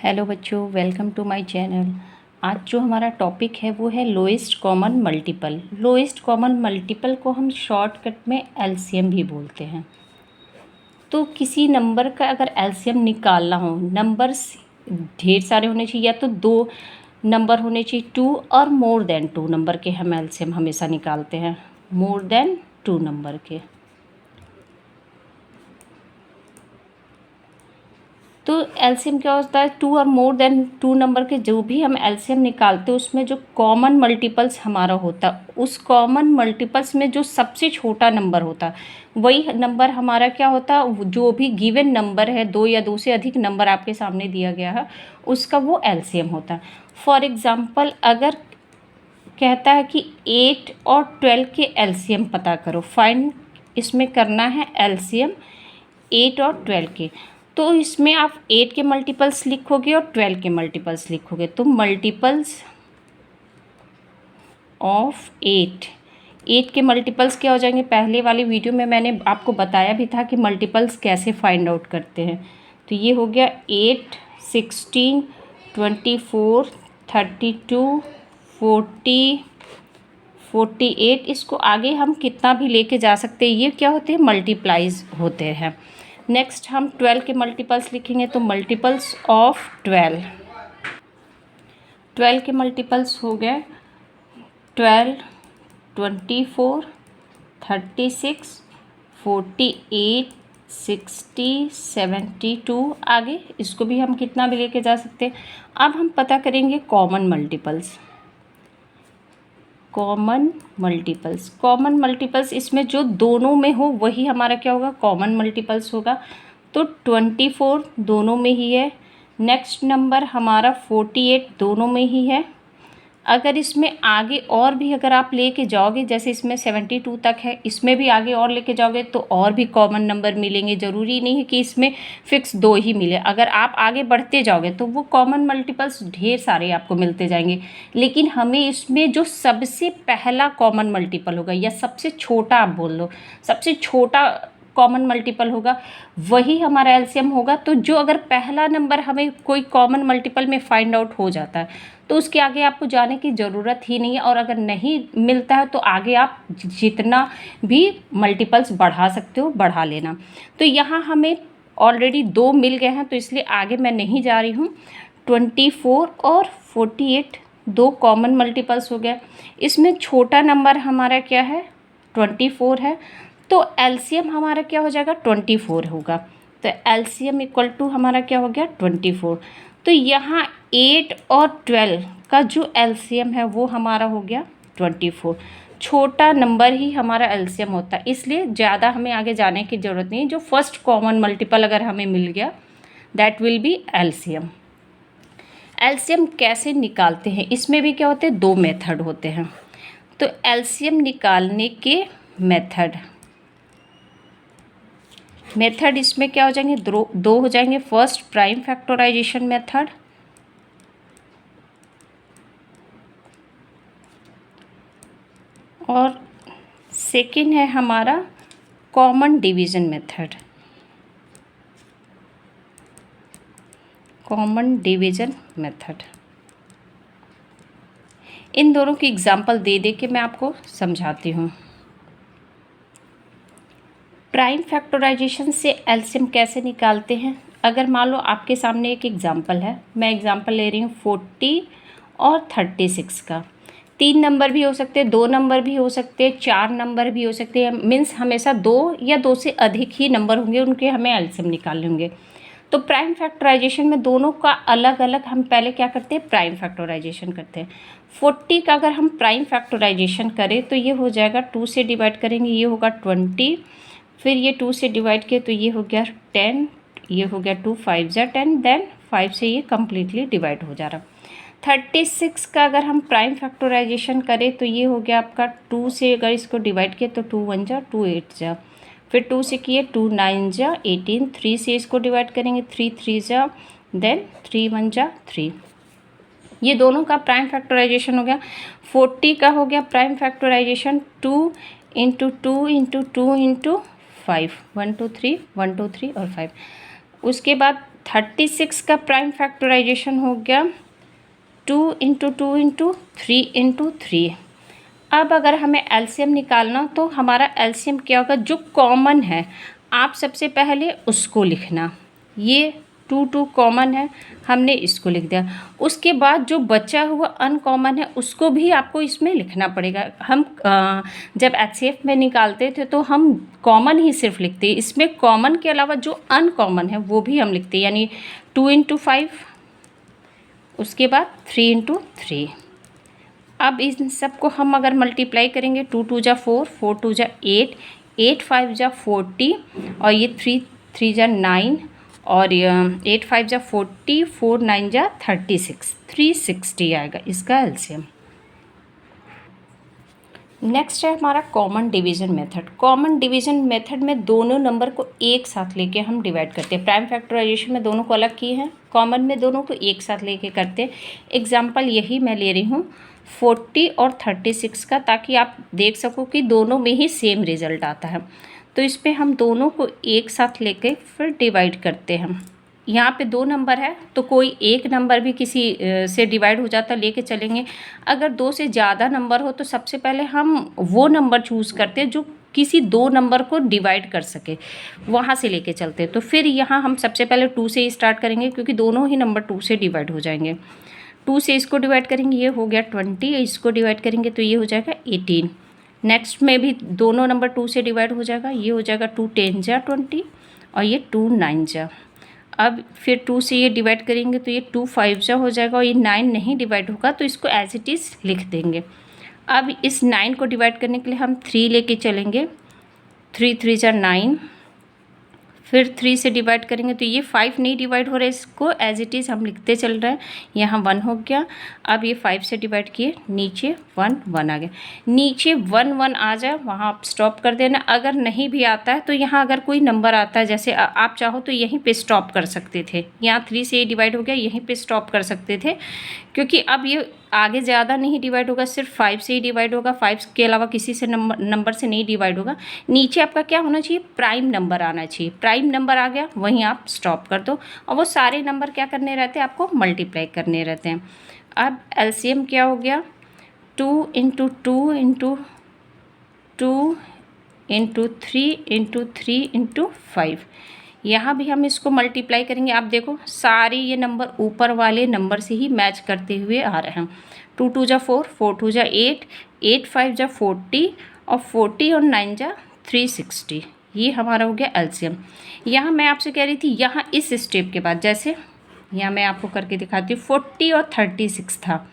Hello बच्चों, welcome to my channel. आज जो हमारा टॉपिक है वो है lowest common multiple. Lowest common multiple को हम शॉर्टकट में एलसीएम भी बोलते हैं। तो किसी नंबर का अगर एलसीएम निकालना हो, नंबर्स ढेर सारे होने चाहिए, या तो दो नंबर होने चाहिए, 2 और मोर देन 2 नंबर के हम एलसीएम हमेशा निकालते हैं, मोर देन 2 नंबर के। तो एलसीएम क्या होता है, 2 और मोर देन 2 नंबर के जो भी हम एलसीएम निकालते हैं उसमें जो कॉमन मल्टीपल्स हमारा होता है, उस कॉमन मल्टीपल्स में जो सबसे छोटा नंबर होता है वही नंबर हमारा क्या होता है, जो भी गिवन नंबर है, 2 या 2 से अधिक नंबर आपके सामने दिया गया है उसका वो एलसीएम होता है। फॉर एग्ज़ाम्पल अगर कहता है कि 8 और 12 के एलसीएम पता करो, फाइंड, इसमें करना है एलसीएम 8 और 12 के। तो इसमें आप 8 के मल्टीपल्स लिखोगे और 12 के मल्टीपल्स लिखोगे, तो मल्टीपल्स ऑफ 8 के मल्टीपल्स क्या हो जाएंगे। पहले वाली वीडियो में मैंने आपको बताया भी था कि मल्टीपल्स कैसे फाइंड आउट करते हैं। तो ये हो गया 8, 16, 24, 32, 40, 48। इसको आगे हम कितना भी लेके जा सकते हैं, ये क्या होते हैं, मल्टीप्लाइज होते हैं। नेक्स्ट हम 12 के मल्टीपल्स लिखेंगे, तो मल्टीपल्स ऑफ 12 के मल्टीपल्स हो गए 12, 24, 36, 48, 60, 72। आगे इसको भी हम कितना भी लेके जा सकते हैं। अब हम पता करेंगे कॉमन मल्टीपल्स। कॉमन मल्टीपल्स इसमें जो दोनों में हो वही हमारा क्या होगा, कॉमन मल्टीपल्स होगा। तो 24 दोनों में ही है। नेक्स्ट नंबर हमारा 48 दोनों में ही है। अगर इसमें आगे और भी अगर आप लेके जाओगे, जैसे इसमें 72 तक है, इसमें भी आगे और लेके जाओगे तो और भी कॉमन नंबर मिलेंगे। ज़रूरी नहीं है कि इसमें फिक्स 2 ही मिले। अगर आप आगे बढ़ते जाओगे तो वो कॉमन मल्टीपल्स ढेर सारे आपको मिलते जाएंगे, लेकिन हमें इसमें जो सबसे पहला कॉमन मल्टीपल होगा, या सबसे छोटा आप बोल लो, सबसे छोटा कॉमन मल्टीपल होगा वही हमारा एलसीएम होगा। तो जो अगर पहला नंबर हमें कोई कॉमन मल्टीपल में फाइंड आउट हो जाता है तो उसके आगे आपको जाने की ज़रूरत ही नहीं है। और अगर नहीं मिलता है तो आगे आप जितना भी मल्टीपल्स बढ़ा सकते हो बढ़ा लेना। तो यहाँ हमें ऑलरेडी 2 मिल गए हैं, तो इसलिए आगे मैं नहीं जा रही हूँ। 24 और 48 2 कॉमन मल्टीपल्स हो गया। इसमें छोटा नंबर हमारा क्या है, 24 है। तो एलसीएम हमारा क्या हो जाएगा, 24 होगा। तो एलसीएम इक्वल टू हमारा क्या हो गया, 24। तो यहाँ 8 और 12 का जो एलसीएम है वो हमारा हो गया 24। छोटा नंबर ही हमारा एलसीएम होता है, इसलिए ज़्यादा हमें आगे जाने की ज़रूरत नहीं। जो फर्स्ट कॉमन मल्टीपल अगर हमें मिल गया that will be LCM. LCM कैसे निकालते हैं, इसमें भी क्या होते हैं, 2 मेथड होते हैं। तो एलसीएम निकालने के मेथड इसमें क्या हो जाएंगे, 2 हो जाएंगे। फर्स्ट प्राइम फैक्टराइजेशन मेथड, और सेकेंड है हमारा कॉमन डिवीज़न मेथड। इन दोनों की एग्जांपल दे दे के मैं आपको समझाती हूँ। प्राइम फैक्टराइजेशन से एलसीएम कैसे निकालते हैं। अगर मान लो आपके सामने एक एग्जांपल है, मैं एग्जांपल ले रही हूँ 40 और 36 का। 3 नंबर भी हो सकते हैं, 2 नंबर भी हो सकते हैं, 4 नंबर भी हो सकते हैं। मीन्स हमेशा 2 या 2 से अधिक ही नंबर होंगे, उनके हमें एलसीएम निकालने होंगे। तो प्राइम फैक्टराइजेशन में दोनों का अलग अलग हम पहले क्या करते हैं, प्राइम फैक्टराइजेशन करते हैं। 40 का अगर हम प्राइम फैक्टराइजेशन करें तो ये हो जाएगा, 2 से डिवाइड करेंगे, ये होगा 20, फिर ये 2 से डिवाइड किया तो ये हो गया 10, ये हो गया 2 5 जा 10, देन 5 से ये कम्प्लीटली डिवाइड हो जा रहा। 36 का अगर हम प्राइम फैक्टराइजेशन करें तो ये हो गया आपका 2 से अगर इसको डिवाइड किया तो 2 1 जा 2 8 जा, फिर 2 से किए 2 9 जा 18, 3 से इसको डिवाइड करेंगे 3 3 जा, देन 3 1 जा 3। ये दोनों का प्राइम फैक्टराइजेशन हो गया। 40 का हो गया prime factorisation 2 into 2 into 2 into 5, 1 2 3 1 2 3 और 5। उसके बाद 36 का प्राइम फैक्टराइजेशन हो गया 2 इंटू 2 इंटू 3 इंटू 3। अब अगर हमें एलसीएम निकालना तो हमारा एलसीएम क्या होगा, जो कॉमन है आप सबसे पहले उसको लिखना। ये 2 कॉमन है, हमने इसको लिख दिया। उसके बाद जो बचा हुआ अनकॉमन है उसको भी आपको इसमें लिखना पड़ेगा। हम जब एचसीएफ में निकालते थे तो हम कॉमन ही सिर्फ लिखते हैं, इसमें कॉमन के अलावा जो अनकॉमन है वो भी हम लिखते हैं, यानी 2 इंटू 5, उसके बाद 3 इंटू 3। अब इन सबको हम अगर मल्टीप्लाई करेंगे, 2 2 जा 4, 4 2 जा 8, 8 5 जा 40 और ये 3 3 जा 9 और 8 5 जा 40, 4 9 जा 36, 360 आएगा इसका एलसीएम। नेक्स्ट है हमारा common division method. Common division method में दोनों नंबर को एक साथ लेके हम डिवाइड करते हैं। प्राइम फैक्टराइजेशन में दोनों को अलग किए हैं, कॉमन में दोनों को एक साथ लेके करते हैं। एग्जाम्पल यही मैं ले रही हूँ 40 और 36 का, ताकि आप देख सको कि दोनों में ही सेम रिजल्ट आता है। तो इस पर हम दोनों को एक साथ लेके फिर डिवाइड करते हैं। यहाँ पे 2 नंबर है तो कोई एक नंबर भी किसी से डिवाइड हो जाता, लेके चलेंगे। अगर 2 से ज़्यादा नंबर हो तो सबसे पहले हम वो नंबर चूज़ करते हैं जो किसी 2 नंबर को डिवाइड कर सके, वहाँ से लेके चलते हैं। तो फिर यहाँ हम सबसे पहले 2 से ही स्टार्ट करेंगे, क्योंकि दोनों ही नंबर 2 से डिवाइड हो जाएंगे। 2 से इसको डिवाइड करेंगे, ये हो गया 20, इसको डिवाइड करेंगे तो ये हो जाएगा 18। नेक्स्ट में भी दोनों नंबर 2 से डिवाइड हो जाएगा, ये हो जाएगा 2 10 जा 20 और ये 2 9 जा। अब फिर 2 से ये डिवाइड करेंगे तो ये 2 5 जा हो जाएगा और ये 9 नहीं डिवाइड होगा तो इसको एज इट इज़ लिख देंगे। अब इस 9 को डिवाइड करने के लिए हम 3 लेके चलेंगे, 3 3 जा 9, फिर 3 से डिवाइड करेंगे तो ये 5 नहीं डिवाइड हो रहा है, इसको एज इट इज़ हम लिखते चल रहे हैं। यहाँ 1 हो गया। अब ये 5 से डिवाइड किए, नीचे 1 1 आ गया। नीचे 1 1 आ जाए वहाँ आप स्टॉप कर देना। अगर नहीं भी आता है तो यहाँ अगर कोई नंबर आता है, जैसे आप चाहो तो यहीं पे स्टॉप कर सकते थे। यहाँ 3 से ये डिवाइड हो गया, यहीं पे स्टॉप कर सकते थे, क्योंकि अब ये आगे ज़्यादा नहीं डिवाइड होगा, सिर्फ 5 से ही डिवाइड होगा। 5 के अलावा किसी से नंबर से नहीं डिवाइड होगा। नीचे आपका क्या होना चाहिए, प्राइम नंबर आना चाहिए। प्राइम नंबर आ गया, वहीं आप स्टॉप कर दो और वो सारे नंबर क्या करने रहते हैं, आपको मल्टीप्लाई करने रहते हैं। अब एलसीएम क्या हो गया, 2 into 2 into 2 into 3 into 3 into 5। यहाँ भी हम इसको मल्टीप्लाई करेंगे। आप देखो सारे ये नंबर ऊपर वाले नंबर से ही मैच करते हुए आ रहे हैं। 2 2 जा 4, 4 2 जा 8, 8 5 जा 40 और 40 और 9 जा 360। ये हमारा हो गया एलसीएम। यहाँ मैं आपसे कह रही थी, यहाँ इस स्टेप के बाद, जैसे यहाँ मैं आपको करके दिखाती हूँ, 40 और 36 था,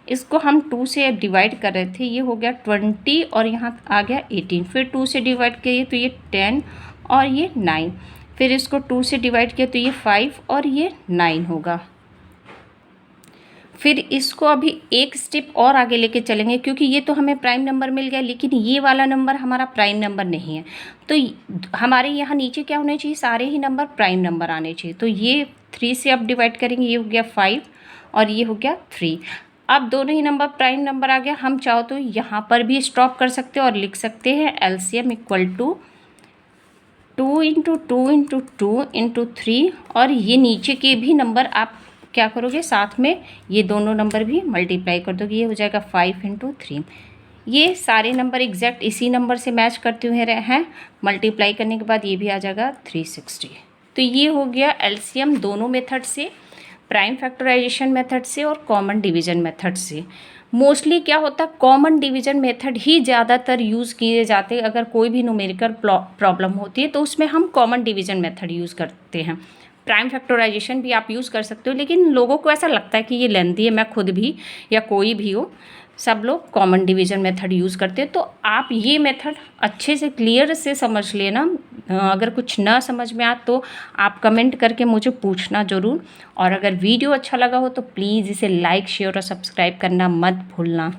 इसको हम 2 से डिवाइड कर रहे थे, ये हो गया 20 और यहाँ आ गया 18। फिर 2 से डिवाइड किए तो ये 10 और ये 9। फिर इसको 2 से डिवाइड किया तो ये 5 और ये 9 होगा। फिर इसको अभी एक स्टेप और आगे लेके चलेंगे, क्योंकि ये तो हमें प्राइम नंबर मिल गया, लेकिन ये वाला नंबर हमारा प्राइम नंबर नहीं है। तो हमारे यहाँ नीचे क्या होने चाहिए, सारे ही नंबर प्राइम नंबर आने चाहिए। तो ये 3 से अब डिवाइड करेंगे, ये हो गया 5 और ये हो गया 3। अब दोनों ही नंबर प्राइम नंबर आ गया। हम चाहो तो यहाँ पर भी स्टॉप कर सकते हैं और लिख सकते हैं LCM equal to 2 into 2 into 2 into 3 और ये नीचे के भी नंबर आप क्या करोगे, साथ में ये दोनों नंबर भी मल्टीप्लाई कर दोगे, ये हो जाएगा 5 इंटू 3। ये सारे नंबर एग्जैक्ट इसी नंबर से मैच करते हुए रहे हैं। मल्टीप्लाई करने के बाद ये भी आ जाएगा 360। तो ये हो गया एलसीएम दोनों मेथड से, प्राइम फैक्टराइजेशन मेथड से और कॉमन डिवीजन मेथड से। मोस्टली क्या होता है, कॉमन डिवीजन मेथड ही ज़्यादातर यूज़ किए जाते हैं। अगर कोई भी न्यूमेरिकल प्रॉब्लम होती है तो उसमें हम कॉमन डिवीजन मेथड यूज़ करते हैं। प्राइम फैक्टराइजेशन भी आप यूज़ कर सकते हो, लेकिन लोगों को ऐसा लगता है कि ये लेंथी है। मैं खुद भी या कोई भी हो, सब लोग कॉमन डिवीजन मेथड यूज़ करते हैं। तो आप ये मेथड अच्छे से क्लियर से समझ लेना। अगर कुछ ना समझ में आ तो आप कमेंट करके मुझे पूछना ज़रूर। और अगर वीडियो अच्छा लगा हो तो प्लीज़ इसे लाइक, शेयर और सब्सक्राइब करना मत भूलना।